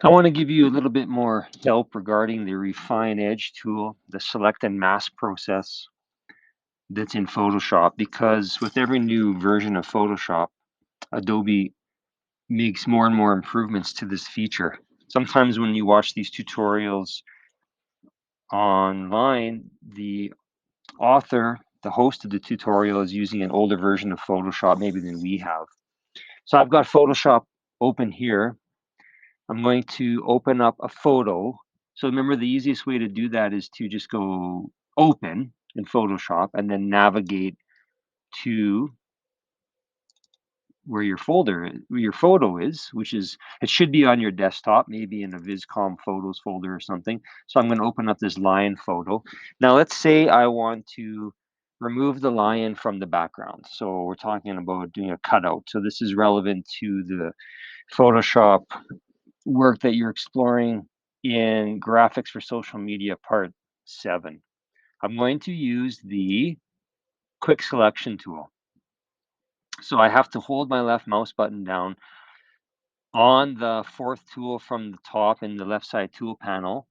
I want to give you a little bit more help regarding the Refine Edge tool, the select and mask process that's in Photoshop, because with every new version of Photoshop, Adobe makes more and more improvements to this feature. Sometimes when you watch these tutorials online, the author, the host of the tutorial, is using an older version of Photoshop maybe than we have. So I've got Photoshop open here. I'm going to open up a photo. So remember, the easiest way to do that is to just go open in Photoshop and then navigate to where where your photo is, which is, it should be on your desktop, maybe in a Viscom Photos folder or something. So I'm going to open up this lion photo. Now let's say I want to remove the lion from the background. So we're talking about doing a cutout. So this is relevant to the Photoshop work that you're exploring in graphics for social media part 7. I'm going to use the quick selection tool. So I have to hold my left mouse button down on the fourth tool from the top in the left side tool panel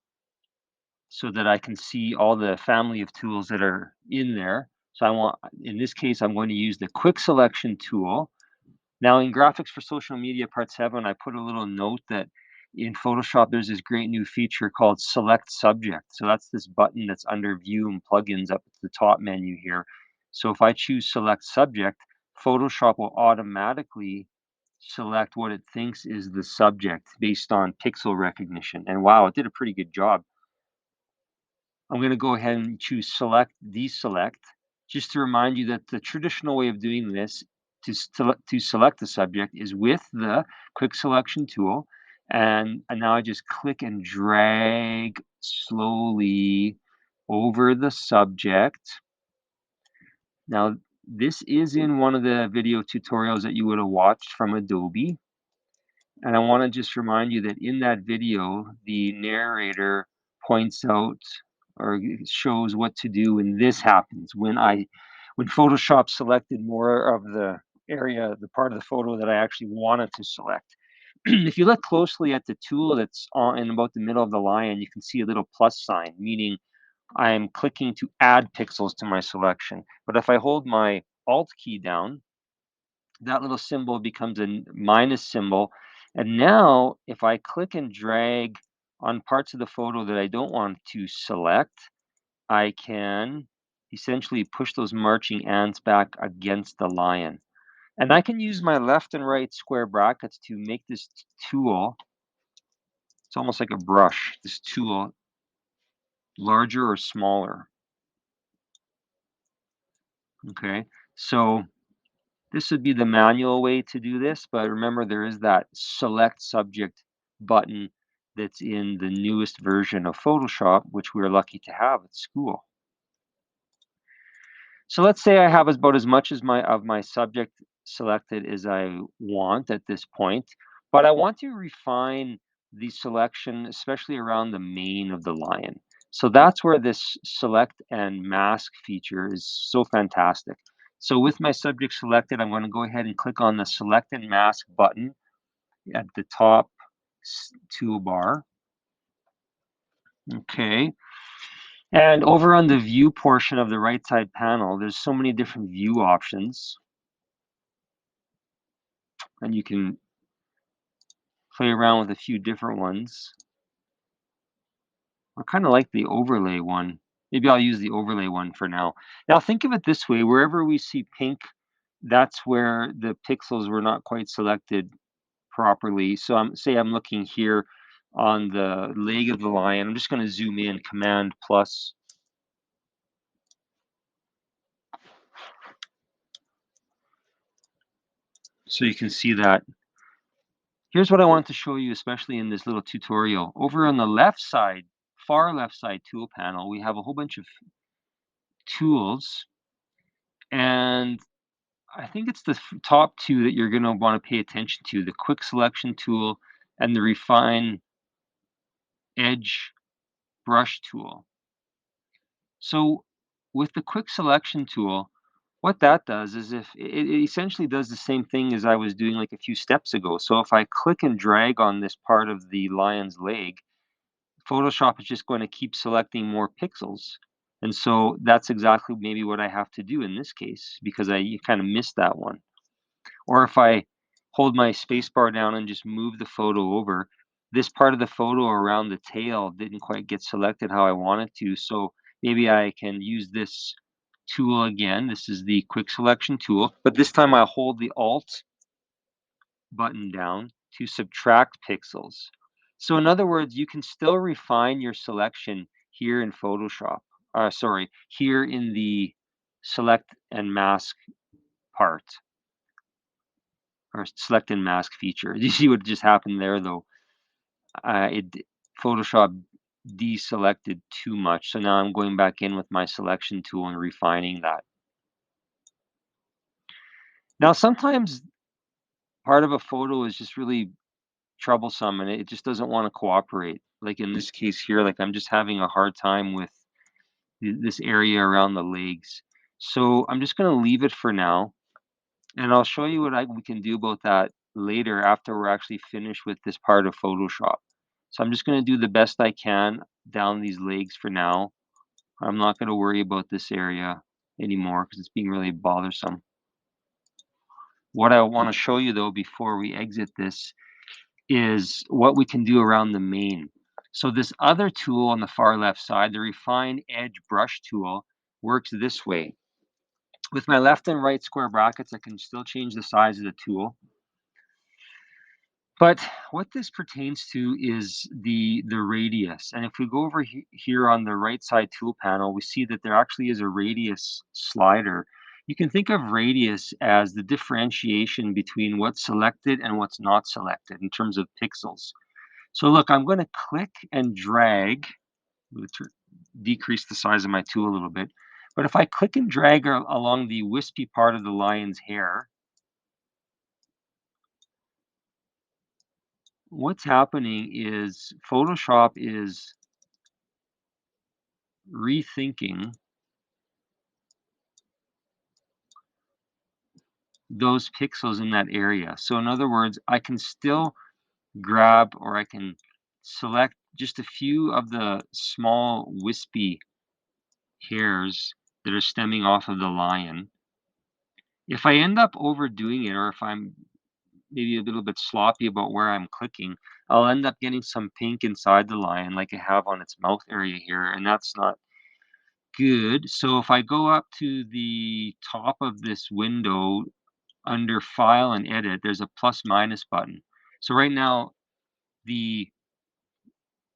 so that I can see all the family of tools that are in there. So in this case, I'm going to use the quick selection tool. Now in graphics for social media part 7, I put a little note that in Photoshop, there's this great new feature called select subject. So that's this button that's under view and plugins up at the top menu here. So if I choose select subject, Photoshop will automatically select what it thinks is the subject based on pixel recognition. And wow, it did a pretty good job. I'm going to go ahead and choose select, deselect, just to remind you that the traditional way of doing this to select the subject is with the quick selection tool. And now I just click and drag slowly over the subject. Now, this is in one of the video tutorials that you would have watched from Adobe. And I want to just remind you that in that video, the narrator points out or shows what to do when this happens. When Photoshop selected more of the area, the part of the photo that I actually wanted to select. If you look closely at the tool that's on in about the middle of the line, you can see a little plus sign, meaning I am clicking to add pixels to my selection. But if I hold my Alt key down, that little symbol becomes a minus symbol. And now if I click and drag on parts of the photo that I don't want to select, I can essentially push those marching ants back against the lion. And I can use my left and right square brackets to make this tool, it's almost like a brush, this tool larger or smaller. Okay, so this would be the manual way to do this, but remember there is that select subject button that's in the newest version of Photoshop, which we're lucky to have at school. So let's say I have about as much as my subject selected as I want at this point, but I want to refine the selection, especially around the mane of the lion. So that's where this select and mask feature is so fantastic. So with my subject selected, I'm going to go ahead and click on the select and mask button at the top toolbar. Okay. And over on the view portion of the right side panel, there's so many different view options, and you can play around with a few different ones. I kind of like the overlay one. Maybe I'll use the overlay one for now. Now think of it this way, wherever we see pink, that's where the pixels were not quite selected properly. So I'm looking here on the leg of the lion. I'm just going to zoom in, Command plus. So you can see that. Here's what I wanted to show you, especially in this little tutorial. Over on the left side, far left side tool panel, we have a whole bunch of tools. And I think it's the top two that you're going to want to pay attention to, the quick selection tool and the refine edge brush tool. So with the quick selection tool, what that does is if it essentially does the same thing as I was doing like a few steps ago. So if I click and drag on this part of the lion's leg, Photoshop is just going to keep selecting more pixels. And so that's exactly maybe what I have to do in this case because I kind of missed that one. Or if I hold my space bar down and just move the photo over, this part of the photo around the tail didn't quite get selected how I wanted to. So maybe I can use this tool again. This is the quick selection tool, but this time I hold the Alt button down to subtract pixels. So in other words, you can still refine your selection here in Photoshop. Sorry, here in the select and mask part or select and mask feature. You see what just happened there though? Photoshop deselected too much. So now I'm going back in with my selection tool and refining that. Now sometimes part of a photo is just really troublesome and it just doesn't want to cooperate. Like in this case here, like I'm just having a hard time with this area around the legs. So I'm just going to leave it for now, and I'll show you what we can do about that later after we're actually finished with this part of Photoshop. So I'm just going to do the best I can down these legs for now. I'm not going to worry about this area anymore because it's being really bothersome. What I want to show you though before we exit this is what we can do around the mane. So this other tool on the far left side, the Refine Edge Brush tool, works this way. With my left and right square brackets, I can still change the size of the tool. But what this pertains to is the radius. And if we go over here on the right side tool panel, we see that there actually is a radius slider. You can think of radius as the differentiation between what's selected and what's not selected in terms of pixels. So look, I'm going to click and drag, let's decrease the size of my tool a little bit. But if I click and drag along the wispy part of the lion's hair, what's happening is Photoshop is rethinking those pixels in that area. So in other words, I can still grab or I can select just a few of the small wispy hairs that are stemming off of the lion. If I end up overdoing it or if I'm maybe a little bit sloppy about where I'm clicking, I'll end up getting some pink inside the lion like I have on its mouth area here, and that's not good. So if I go up to the top of this window under File and Edit, there's a plus minus button. So right now, the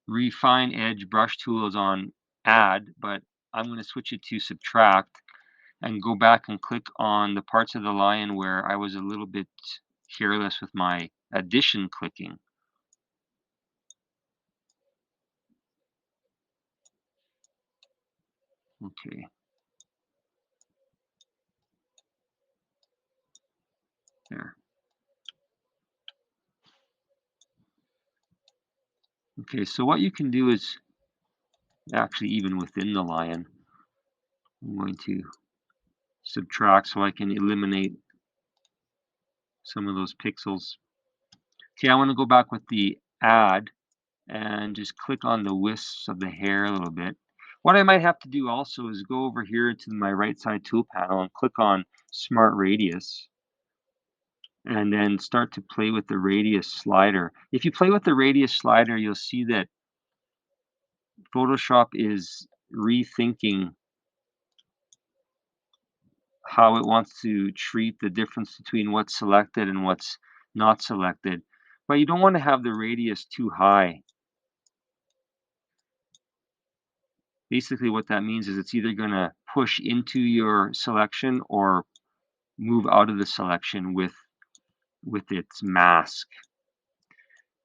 Refine Edge brush tool is on Add, but I'm going to switch it to Subtract and go back and click on the parts of the lion where I was a little bit careless with my addition clicking. Okay, there. Okay, so what you can do is actually even within the lion, I'm going to subtract so I can eliminate some of those pixels. Okay, I want to go back with the add and just click on the wisps of the hair a little bit. What I might have to do also is go over here to my right side tool panel and click on Smart Radius and then start to play with the radius slider. If you play with the radius slider, you'll see that Photoshop is rethinking how it wants to treat the difference between what's selected and what's not selected. But you don't want to have the radius too high. Basically, what that means is it's either going to push into your selection or move out of the selection with its mask.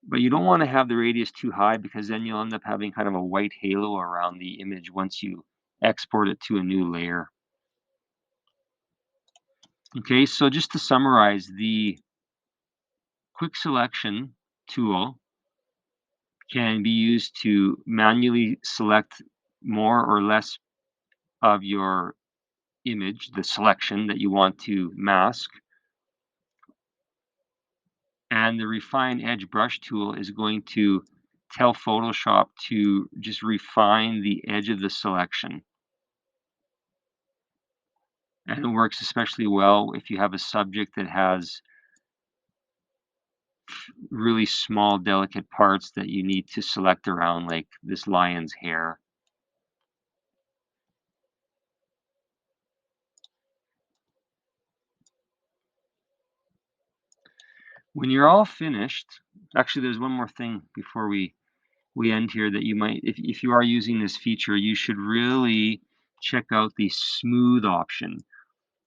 But you don't want to have the radius too high because then you'll end up having kind of a white halo around the image once you export it to a new layer. Okay, so just to summarize, the quick selection tool can be used to manually select more or less of your image, the selection that you want to mask. And the Refine Edge brush tool is going to tell Photoshop to just refine the edge of the selection. And it works especially well if you have a subject that has really small, delicate parts that you need to select around, like this lion's hair. When you're all finished, actually, there's one more thing before we end here that you might, if you are using this feature, you should really check out the smooth option.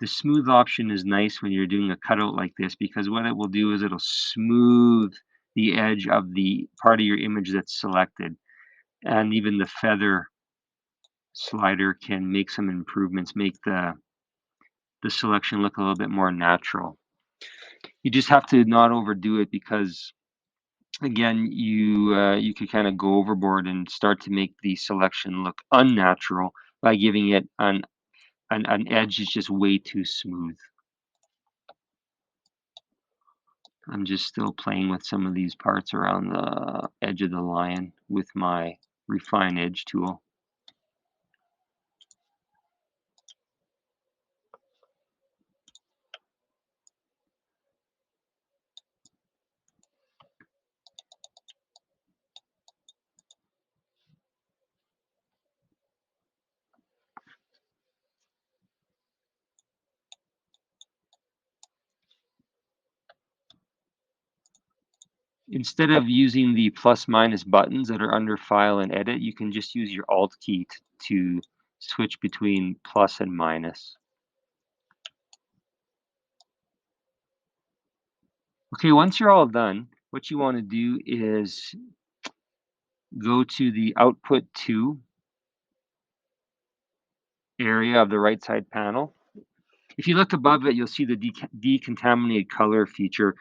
The smooth option is nice when you're doing a cutout like this because what it will do is it'll smooth the edge of the part of your image that's selected. And even the feather slider can make some improvements, make the selection look a little bit more natural. You just have to not overdo it because again, you could kind of go overboard and start to make the selection look unnatural by giving it an edge that's just way too smooth. I'm just still playing with some of these parts around the edge of the lion with my Refine Edge tool. Instead of using the plus minus buttons that are under File and Edit, you can just use your Alt key to switch between plus and minus. Okay, once you're all done, what you want to do is go to the Output 2 area of the right side panel. If you look above it, you'll see the decontaminated color feature.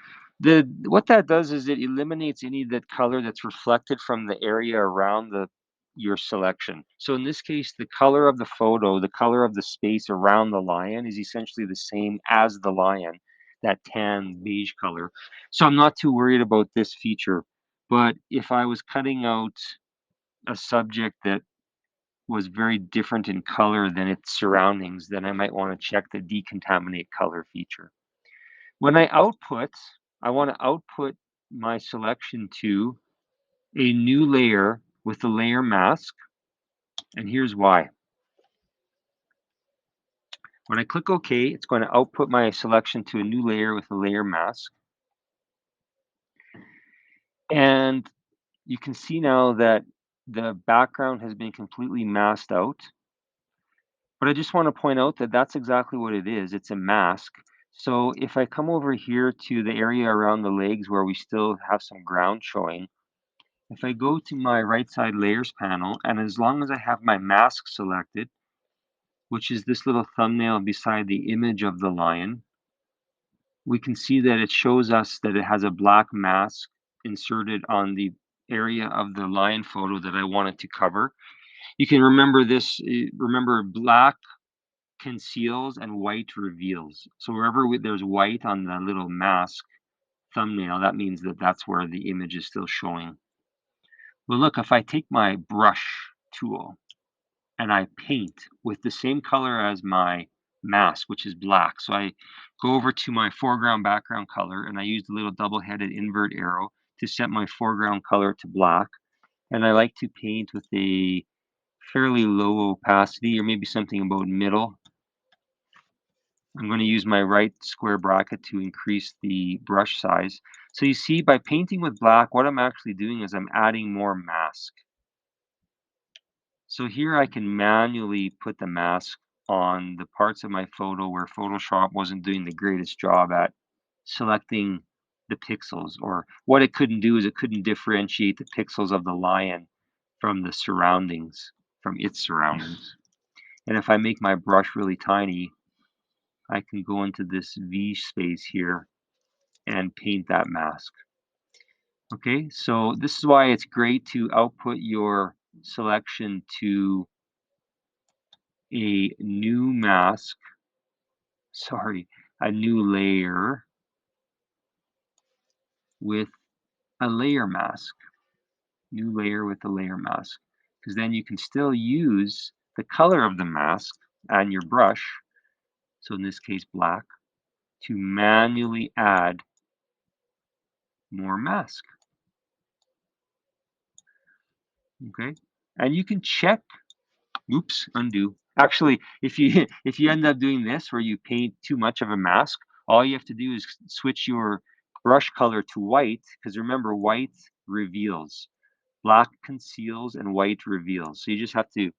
What that does is it eliminates any of that color that's reflected from the area around your selection. So in this case, the color of the photo, the color of the space around the lion is essentially the same as the lion, that tan beige color. So I'm not too worried about this feature. But if I was cutting out a subject that was very different in color than its surroundings, then I might want to check the decontaminate color feature. When I want to output my selection to a new layer with the layer mask, and here's why. When I click OK, it's going to output my selection to a new layer with a layer mask. And you can see now that the background has been completely masked out. But I just want to point out that that's exactly what it is. It's a mask. So if I come over here to the area around the legs where we still have some ground showing, if I go to my right side layers panel, and as long as I have my mask selected, which is this little thumbnail beside the image of the lion, we can see that it shows us that it has a black mask inserted on the area of the lion photo that I wanted to cover. You can remember this, remember black conceals and white reveals. So wherever there's white on the little mask thumbnail, that means that that's where the image is still showing. Well, look, if I take my brush tool and I paint with the same color as my mask, which is black. So I go over to my foreground background color and I use the little double-headed invert arrow to set my foreground color to black. And I like to paint with a fairly low opacity or maybe something about middle. I'm going to use my right square bracket to increase the brush size. So you see, by painting with black, what I'm actually doing is I'm adding more mask. So here I can manually put the mask on the parts of my photo where Photoshop wasn't doing the greatest job at selecting the pixels, or what it couldn't do is it couldn't differentiate the pixels of the lion from the surroundings, from its surroundings. And if I make my brush really tiny, I can go into this V space here and paint that mask. Okay, so this is why it's great to output your selection to a new mask, sorry, a new layer with a layer mask, new layer with a layer mask, because then you can still use the color of the mask and your brush, so in this case black, to manually add more mask, okay? And you can check, oops, undo. Actually, if you if you end up doing this where you paint too much of a mask, all you have to do is switch your brush color to white, because remember, white reveals. Black conceals and white reveals. So you just have to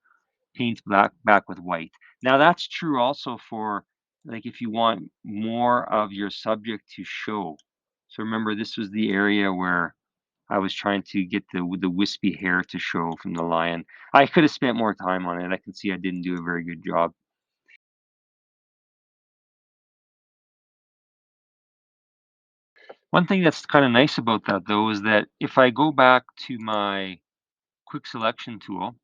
paint black back with white. Now that's true also for like if you want more of your subject to show. So remember, this was the area where I was trying to get the wispy hair to show from the lion. I could have spent more time on it. I can see I didn't do a very good job. One thing that's kind of nice about that though is that if I go back to my quick selection tool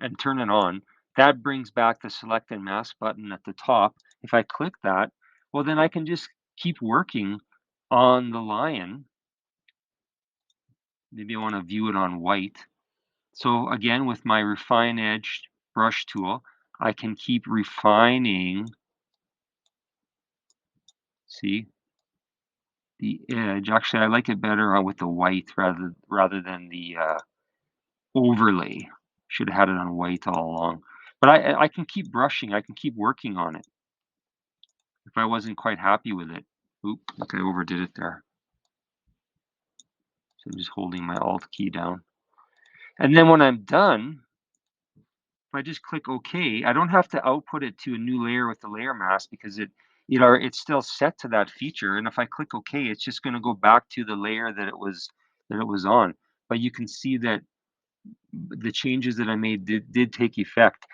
and turn it on, that brings back the select and mask button at the top. If I click that, well, then I can just keep working on the lion. Maybe I want to view it on white. So again, with my refine edge brush tool, I can keep refining, see, the edge. Actually, I like it better with the white rather than the overlay. Should have had it on white all along. But I can keep brushing. I can keep working on it if I wasn't quite happy with it. Oop, okay, I overdid it there. So I'm just holding my Alt key down. And then when I'm done, if I just click OK, I don't have to output it to a new layer with the layer mask because it's still set to that feature. And if I click OK, it's just going to go back to the layer that it was on. But you can see that the changes that I made did take effect.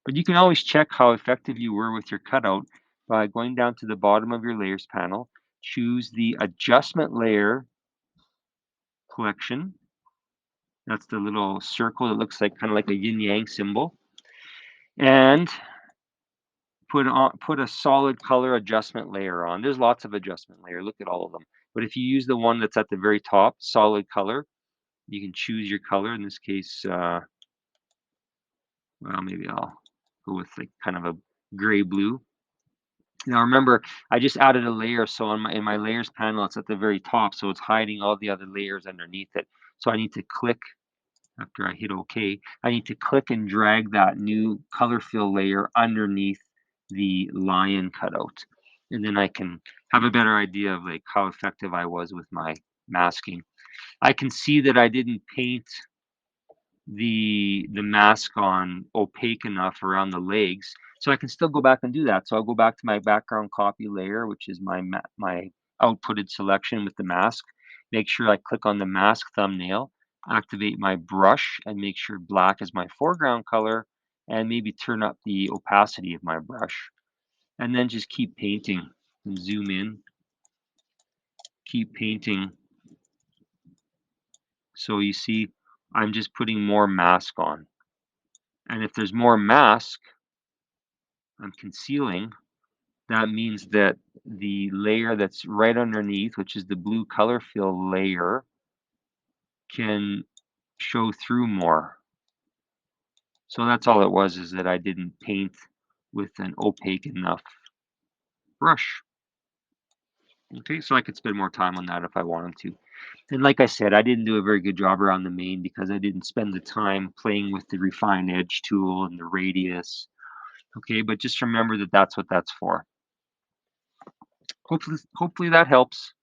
But you can always check how effective you were with your cutout by going down to the bottom of your layers panel, choose the adjustment layer collection. That's the little circle that looks like kind of like a yin yang symbol. And put a solid color adjustment layer on. There's lots of adjustment layer. Look at all of them. But if you use the one that's at the very top, solid color, you can choose your color. In this case, well, maybe I'll go with like kind of a gray blue. Now remember, I just added a layer, so in my layers panel, it's at the very top, so it's hiding all the other layers underneath it. So I need to click after I hit OK. I need to click and drag that new color fill layer underneath the lion cutout, and then I can have a better idea of like how effective I was with my masking. I can see that I didn't paint the mask on opaque enough around the legs, so I can still go back and do that. So I'll go back to my background copy layer, which is my outputted selection with the mask. Make sure I click on the mask thumbnail, activate my brush, and make sure black is my foreground color, and maybe turn up the opacity of my brush. And then just keep painting and zoom in, keep painting. So you see, I'm just putting more mask on. And if there's more mask I'm concealing, that means that the layer that's right underneath, which is the blue color fill layer, can show through more. So that's all it was, is that I didn't paint with an opaque enough brush. Okay, so I could spend more time on that if I wanted to. And like I said, I didn't do a very good job around the mane because I didn't spend the time playing with the refine edge tool and the radius. Okay, but just remember that that's what that's for. Hopefully that helps.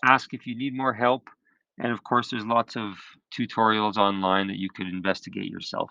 Ask if you need more help. And of course, there's lots of tutorials online that you could investigate yourself.